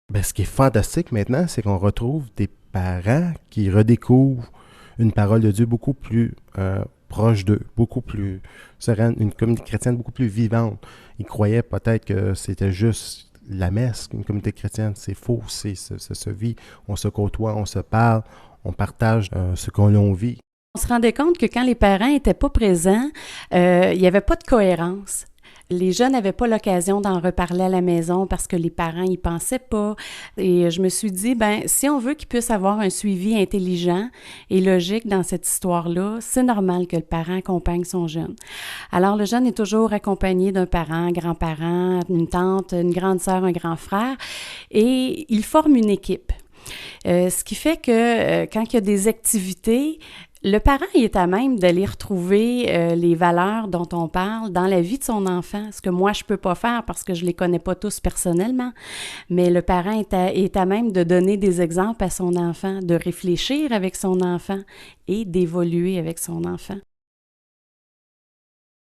Ben, ce qui est fantastique maintenant, c'est qu'on retrouve des parents qui redécouvrent une parole de Dieu beaucoup plus proche d'eux, beaucoup plus sereine, une communauté chrétienne beaucoup plus vivante. Ils croyaient peut-être que c'était juste la messe, une communauté chrétienne. C'est faux, ça se vit. On se côtoie, on se parle, on partage ce qu'on vit. On se rendait compte que quand les parents n'étaient pas présents, il n'y avait pas de cohérence. Les jeunes n'avaient pas l'occasion d'en reparler à la maison parce que les parents y pensaient pas. Et je me suis dit, ben, si on veut qu'ils puissent avoir un suivi intelligent et logique dans cette histoire-là, c'est normal que le parent accompagne son jeune. Alors, le jeune est toujours accompagné d'un parent, grand-parent, une tante, une grande sœur, un grand frère, et ils forment une équipe. Ce qui fait que quand il y a des activités, le parent il est à même d'aller retrouver les valeurs dont on parle dans la vie de son enfant, ce que moi je peux pas faire parce que je les connais pas tous personnellement, mais le parent est à même de donner des exemples à son enfant, de réfléchir avec son enfant et d'évoluer avec son enfant.